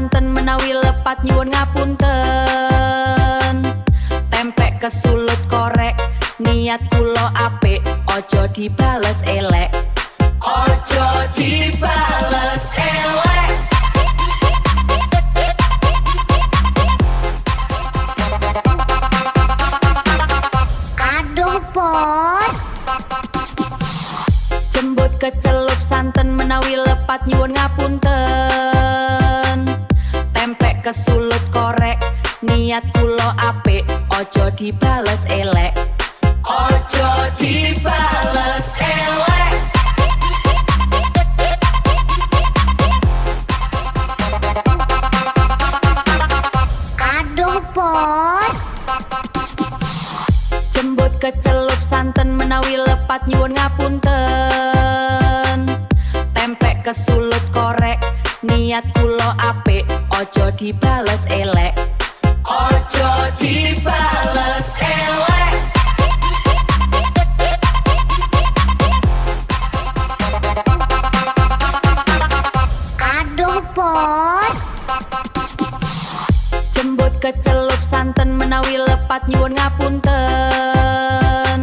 santen menawi lepat nyuwun ngapunten. Tempek kesulut korek, niat kula apik, ojo dibales elek. Ojo dibales elek. Aduh bos, Jembut kecelup santen menawi lepat nyuwun ngapunten. Tempek kesulut korek, niat kula apik, ojo dibales elek. Ojo dibales elek. aduh bos, Jembut kecelup santen menawi lepat nyuwun ngapunten. Tempek kesulut korek, niat kula apik, ojo dibales elek. Ojo dibales elek. aduh bos, Jembut kecelup santen menawi lepat nyuwun ngapunten.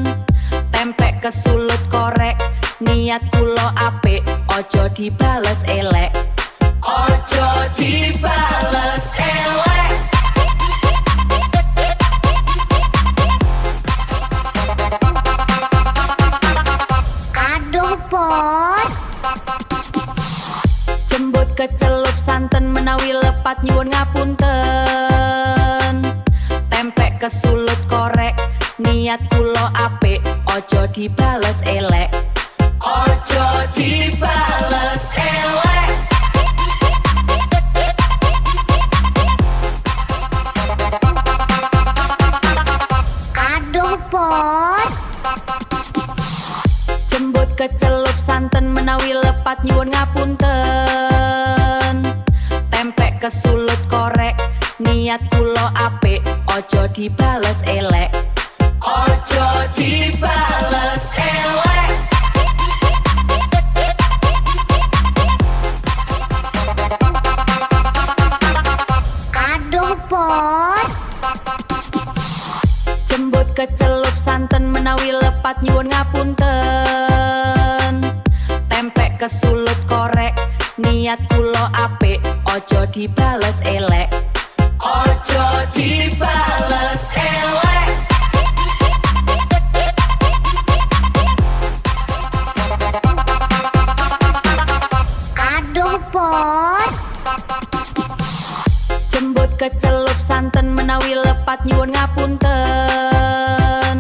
Tempek kesulut korek, niat kula apik, ojo dibales elek. Ojo dibales elek. aduh bos, Jembut kecelup santen menawi lepat nyuwun ngapunten. Tempek kesulut korek, niat kula apik, ojo dibales elek. Ojo dibales elek. aduh bos, Jembut kecelup santen menawi lepat nyuwun ngapunten. Tempek kesulut korek, niat kula apik, ojo dibales elek. Ojo dibales elek. aduh bos, Jembut kecelup santen menawi lepat nyuwun ngapunten. Tempek kesulut korek, niat kula apik, ojo dibales elek. Ojo dibales elek. aduh bos, Jembut kecelup santen menawi lepat nyuwun ngapunten.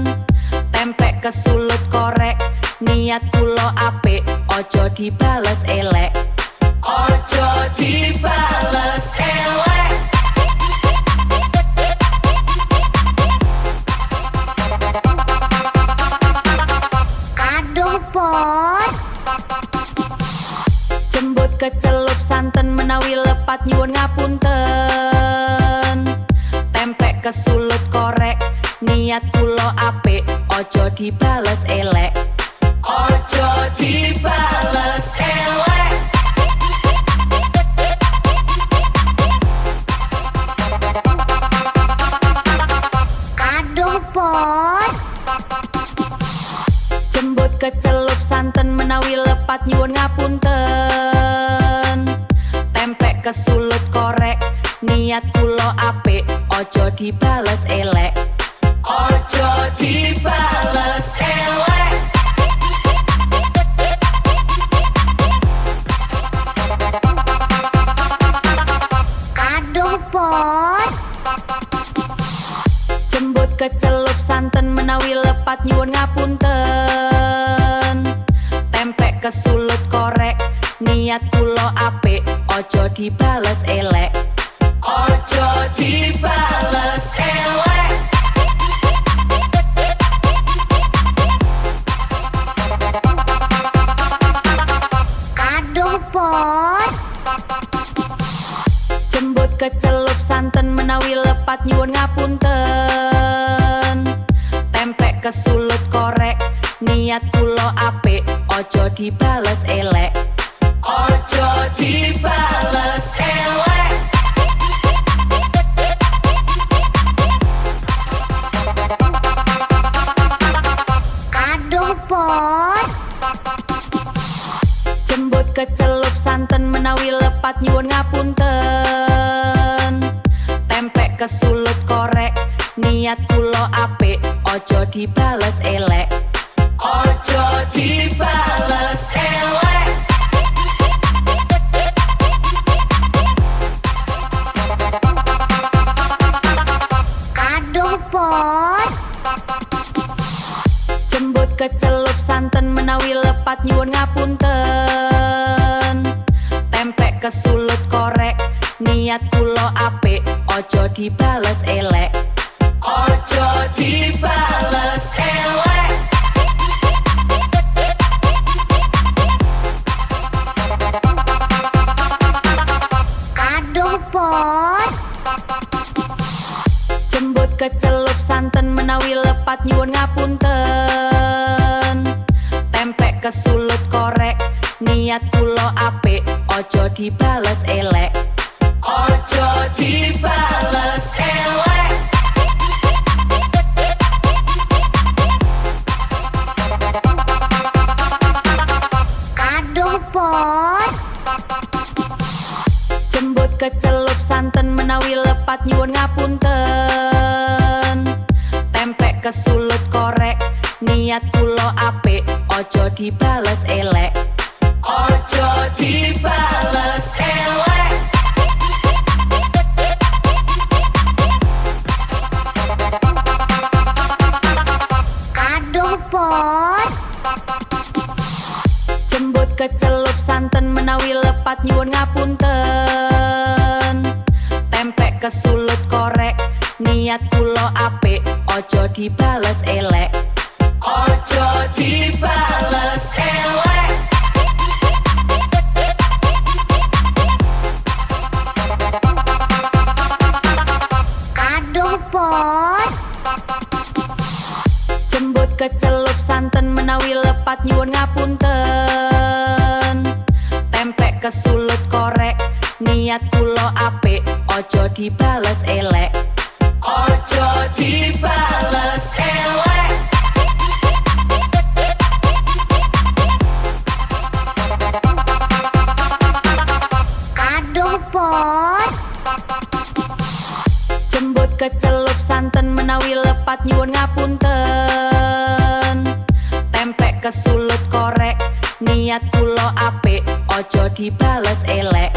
Tempek kesulut korek, niat kula apik, ojo dibales elek. Ojo dibales elek. aduh bos, Jembut kecelup santen menawi lepat nyuwun ngapunten. Tempek kesulut korek, niat kula apik, ojo dibales elek. Ojo dibales elek. aduh bos, Jembut kecelup santen menawi lepat nyuwun ngapunten. Tempek kesulut korek, niat kula apik, ojo dibales elek. Ojo dibales elek. aduh bos, Jembut kecelup santen menawi lepat nyuwun ngapunten. Tempek kesulut korek, niat kula apik, ojo dibales elek. Ojo dibales elek. aduh bos, Jembut kecelup santen menawi lepat nyuwun ngapunten. Tempek kesulut korek, niat kula apik, ojo dibales elek. Ojo dibales elek. kecelup santen menawi lepat nyuwun ngapunten. Tempek kesulut korek niat kula apik ojo dibales elek. Ojo dibales elek. Aduh bos. Jembut kecelup santen menawi lepat nyuwun ngapunten. Tempek kesulut korek niat kula apik ojo dibales elek. Ojo dibales elek. Aduh bos. Jembut kecelup santen menawi lepat nyuwun ngapunten. Tempek kesulut korek niat kula apik ojo dibales elek. Ojo dibales elek. Aduh bos. Jembut kecelup santen menawi lepat nyuwun ngapunten. Tempek kesulut korek niat kula apik ojo dibales elek. Ojo dibales elek. Aduh bos. Jembut kecelup santen menawi lepat nyuwun ngapunten. Tempek kesulut korek niat kula apik ojo dibales elek. Ojo dibales elek. Aduh bos. Jembut kecelup santen menawi lepat nyuwun ngapunten. Tempek kesulut korek niat kula apik ojo dibales elek. Ojo dibales elek. Aduh bos. Jembut kecelup santen menawi lepat nyuwun ngapunten. Tempek kesulut korek niat kula apik ojo dibales elek.